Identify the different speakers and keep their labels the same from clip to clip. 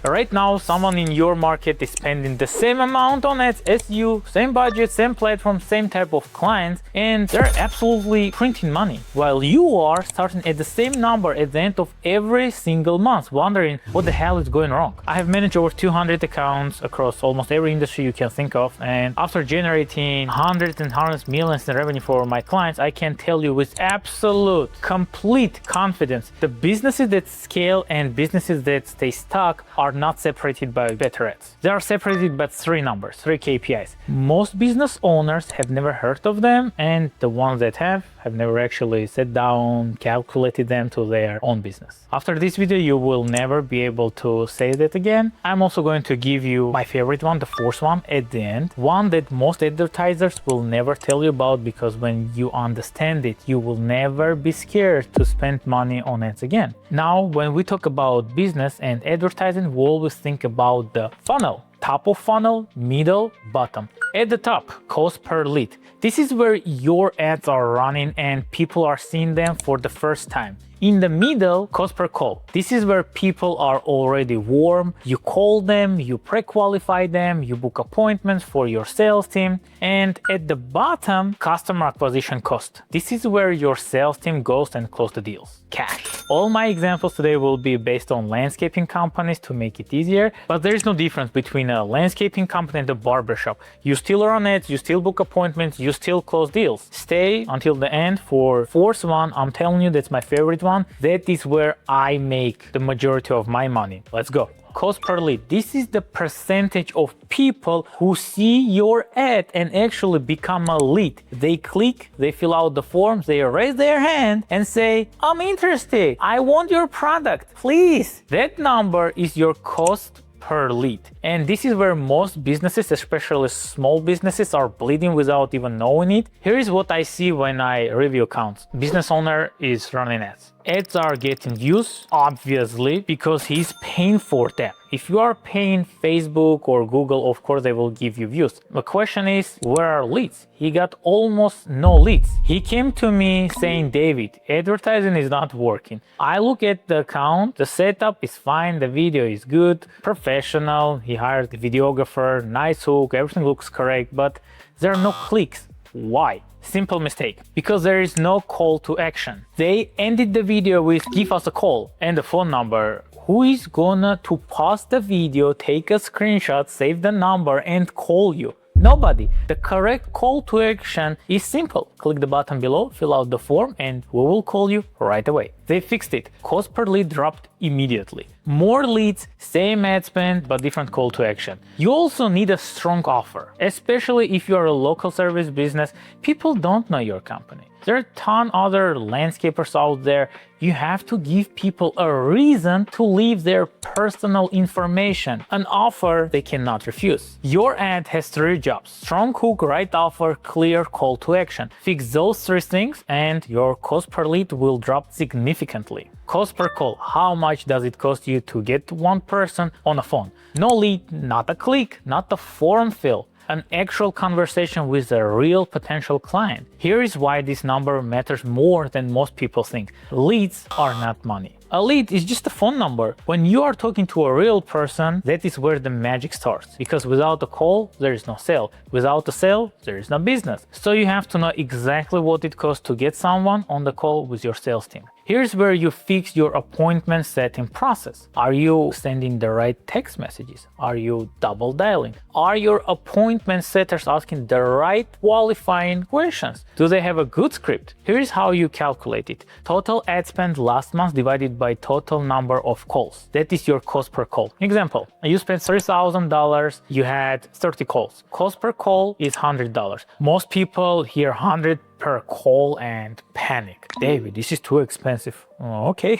Speaker 1: Right now, someone in your market is spending the same amount on ads as you, same budget, same platform, same type of clients, and they're absolutely printing money, while you are starting at the same number at the end of every single month, wondering what the hell is going wrong. I have managed over 200 accounts across almost every industry you can think of, and after generating hundreds and hundreds of millions in revenue for my clients, I can tell you with absolute, complete confidence, the businesses that scale and businesses that stay stuck are not separated by better ads. They are separated by three numbers, three KPIs. Most business owners have never heard of them, and the ones that have never actually sat down, calculated them to their own business. After this video, you will never be able to say that again. I'm also going to give you my favorite one, the fourth one at the end, one that most advertisers will never tell you about, because when you understand it, you will never be scared to spend money on ads again. Now, when we talk about business and advertising, we always think about the funnel. Top of funnel, middle, bottom. At the top, cost per lead. This is where your ads are running and people are seeing them for the first time. In the middle, cost per call. This is where people are already warm. You call them, you pre-qualify them, you book appointments for your sales team. And at the bottom, customer acquisition cost. This is where your sales team goes and close the deals. Cash. All my examples today will be based on landscaping companies to make it easier, but there is no difference between a landscaping company and a barbershop. You still run ads, you still book appointments, you still close deals. Stay until the end for fourth one. I'm telling you, that's my favorite one. That is where I make the majority of my money. Let's go. Cost per lead. This is the percentage of people who see your ad and actually become a lead. They click, they fill out the forms, they raise their hand and say, I'm interested, I want your product, please. That number is your cost per lead. And this is where most businesses, especially small businesses, are bleeding without even knowing it. Here is what I see when I review accounts. Business owner is running ads. Ads are getting views, obviously, because he's paying for them. If you are paying Facebook or Google, of course, they will give you views. The question is, where are leads? He got almost no leads. He came to me saying, David, advertising is not working. I look at the account, the setup is fine, the video is good, professional, he hired the videographer, nice hook, everything looks correct, but there are no clicks. Why? Simple mistake. Because there is no call to action. They ended the video with give us a call and the phone number. Who is gonna to pause the video, take a screenshot, save the number and call you? Nobody. The correct call to action is simple. Click the button below, fill out the form, and we will call you right away. They fixed it. Cost per lead dropped immediately. More leads, same ad spend, but different call to action. You also need a strong offer, especially if you are a local service business. People don't know your company. There are a ton other landscapers out there. You have to give people a reason to leave their personal information, an offer they cannot refuse. Your ad has three jobs: strong hook, right offer, clear call to action. Fix those three things and your cost per lead will drop significantly. Cost per call. How much does it cost you to get one person on a phone? No lead, not a click, not a form fill. An actual conversation with a real potential client. Here is why this number matters more than most people think. Leads are not money. A lead is just a phone number. When you are talking to a real person, that is where the magic starts. Because without a call, there is no sale. Without a sale, there is no business. So you have to know exactly what it costs to get someone on the call with your sales team. Here's where you fix your appointment setting process. Are you sending the right text messages? Are you double dialing? Are your appointment setters asking the right qualifying questions? Do they have a good script? Here's how you calculate it. Total ad spend last month divided by total number of calls. That is your cost per call. Example, you spent $3,000, you had 30 calls. Cost per call is $100. Most people hear 100 per call and panic. David, this is too expensive. Oh, okay,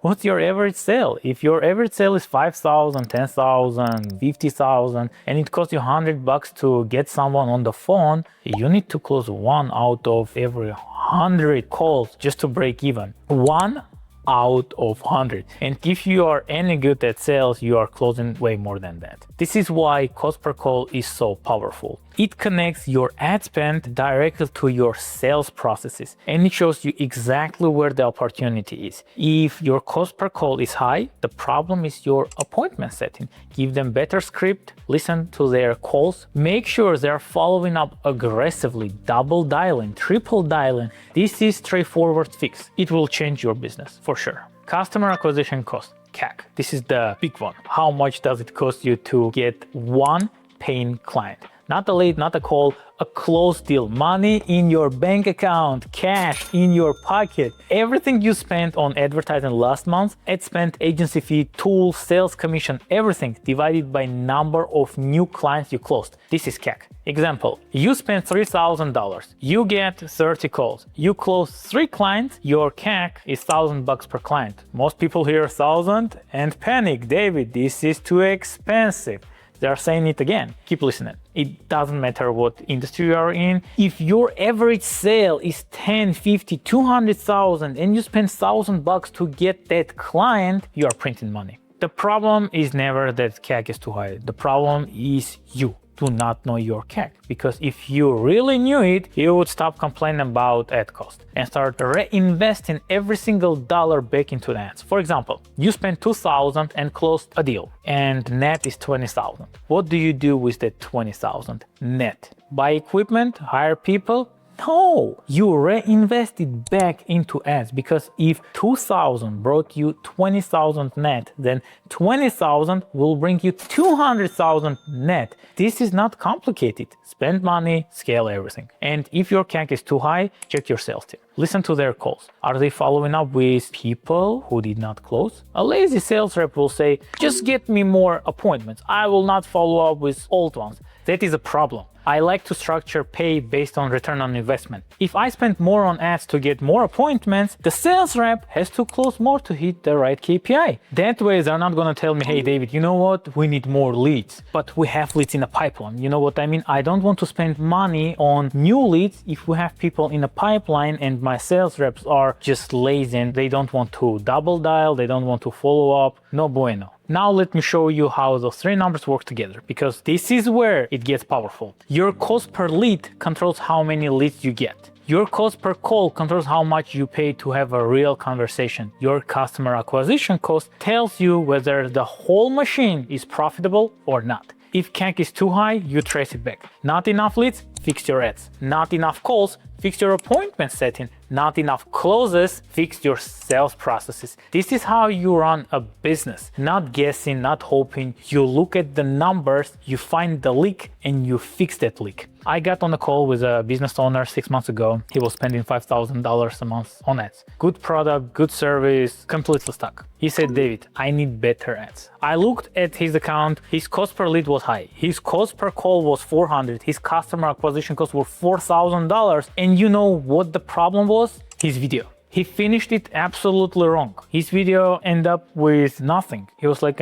Speaker 1: what's your average sale? If your average sale is 5,000, 10,000, 50,000, and it costs you $100 to get someone on the phone, you need to close one out of every 100 calls just to break even. One out of 100. And if you are any good at sales, you are closing way more than that. This is why cost per call is so powerful. It connects your ad spend directly to your sales processes, and it shows you exactly where the opportunity is. If your cost per call is high, the problem is your appointment setting. Give them better script, listen to their calls, make sure they're following up aggressively, double dialing, triple dialing. This is straightforward fix. It will change your business for sure. Customer acquisition cost, CAC. This is the big one. How much does it cost you to get one paying client? Not a lead, not a call, a closed deal. Money in your bank account, cash in your pocket. Everything you spent on advertising last month, ad spend, agency fee, tools, sales commission, everything divided by number of new clients you closed. This is CAC. Example, you spent $3,000. You get 30 calls. You close 3 clients, your CAC is $1,000 per client. Most people hear 1,000 and panic. David, this is too expensive. They're saying it again. Keep listening. It doesn't matter what industry you are in. If your average sale is 10, 50, 200,000 and you spend $1,000 to get that client, you are printing money. The problem is never that CAC is too high. The problem is you do not know your CAC, because if you really knew it, you would stop complaining about ad cost and start reinvesting every single dollar back into the ads. For example, you spent $2,000 and closed a deal and net is $20,000. What do you do with that $20,000 net? Buy equipment, hire people? No, you reinvest it back into ads, because if 2,000 brought you 20,000 net, then 20,000 will bring you 200,000 net. This is not complicated. Spend money, scale everything. And if your CAC is too high, check your sales team. Listen to their calls. Are they following up with people who did not close? A lazy sales rep will say, just get me more appointments. I will not follow up with old ones. That is a problem. I like to structure pay based on return on investment. If I spend more on ads to get more appointments, the sales rep has to close more to hit the right KPI. That way they're not gonna tell me, hey David, you know what? We need more leads, but we have leads in a pipeline. You know what I mean? I don't want to spend money on new leads if we have people in a pipeline and my sales reps are just lazy and they don't want to double dial, they don't want to follow up. No bueno. Now let me show you how those 3 numbers work together, because this is where it gets powerful. Your cost per lead controls how many leads you get. Your cost per call controls how much you pay to have a real conversation. Your customer acquisition cost tells you whether the whole machine is profitable or not. If CAC is too high, you trace it back. Not enough leads, fix your ads. Not enough calls, fix your appointment setting. Not enough closes, fix your sales processes. This is how you run a business. Not guessing, not hoping. You look at the numbers, you find the leak, and you fix that leak. I got on a call with a business owner 6 months ago. He was spending $5,000 a month on ads. Good product, good service, completely stuck. He said, David, I need better ads. I looked at his account. His cost per lead was high. His cost per call was $400. His customer acquisition costs were $4,000. And you know what the problem was? His video. He finished it absolutely wrong. His video ended up with nothing. He was like,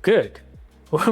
Speaker 1: good.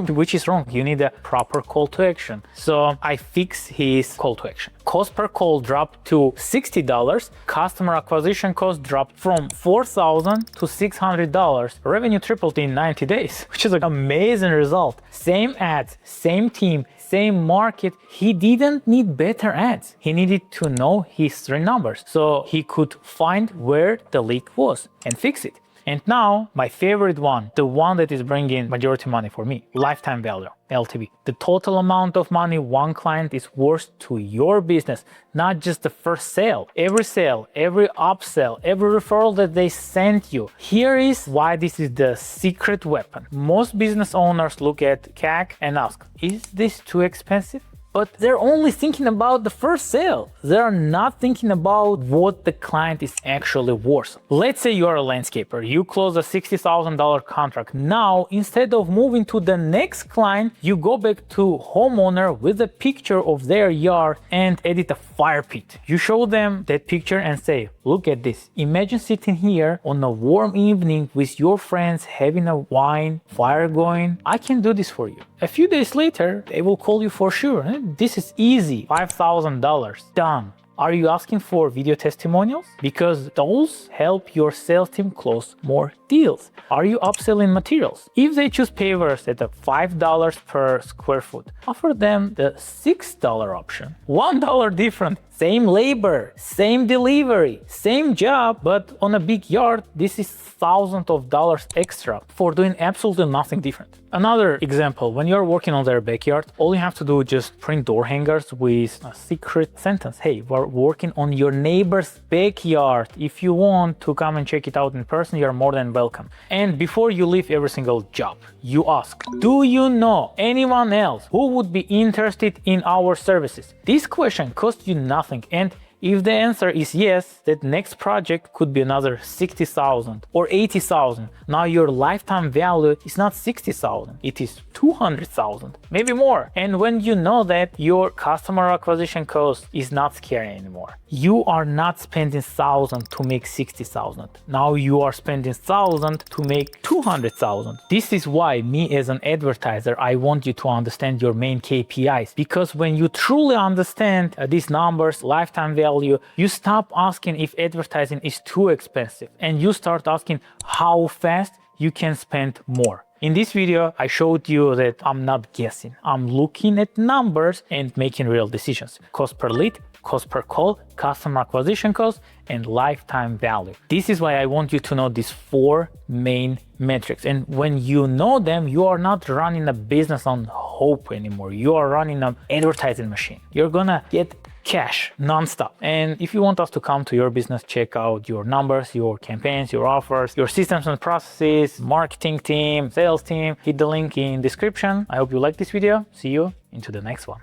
Speaker 1: Which is wrong. You need a proper call to action. So I fixed his call to action. Cost per call dropped to $60. Customer acquisition cost dropped from $4,000 to $600. Revenue tripled in 90 days, which is an amazing result. Same ads, same team, same market. He didn't need better ads. He needed to know his 3 numbers so he could find where the leak was and fix it. And now, my favorite one, the one that is bringing majority money for me, lifetime value, LTV. The total amount of money one client is worth to your business, not just the first sale, every upsell, every referral that they sent you. Here is why this is the secret weapon. Most business owners look at CAC and ask, is this too expensive? But they're only thinking about the first sale. They're not thinking about what the client is actually worth. Let's say you're a landscaper. You close a $60,000 contract. Now, instead of moving to the next client, you go back to homeowner with a picture of their yard and edit a fire pit. You show them that picture and say, look at this. Imagine sitting here on a warm evening with your friends, having a wine, fire going. I can do this for you. A few days later, they will call you for sure. This is easy. $5,000. Done. Are you asking for video testimonials? Because those help your sales team close more deals. Are you upselling materials? If they choose pavers at a $5 per square foot, offer them the $6 option. $1 different. Same labor, same delivery, same job, but on a big yard, this is thousands of dollars extra for doing absolutely nothing different. Another example, when you're working on their backyard, all you have to do is just print door hangers with a secret sentence. Hey, we're working on your neighbor's backyard. If you want to come and check it out in person, you're more than welcome. And before you leave every single job, you ask, do you know anyone else who would be interested in our services? This question costs you nothing, and if the answer is yes, that next project could be another 60,000 or 80,000. Now your lifetime value is not 60,000, it is 200,000, maybe more. And when you know that, your customer acquisition cost is not scary anymore. You are not spending 1,000 to make 60,000. Now you are spending 1,000 to make 200,000. This is why me as an advertiser, I want you to understand your main KPIs, because when you truly understand these numbers, lifetime value, you stop asking if advertising is too expensive and you start asking how fast you can spend more. In this video, I showed you that I'm not guessing. I'm looking at numbers and making real decisions. Cost per lead, cost per call, customer acquisition cost, and lifetime value. This is why I want you to know these 4 main metrics. And when you know them, you are not running a business on hope anymore. You are running an advertising machine. You're gonna get cash non-stop. And if you want us to come to your business, check out your numbers, your campaigns, your offers, your systems and processes, marketing team, sales team, hit the link in description. I hope you like this video. See you into the next one.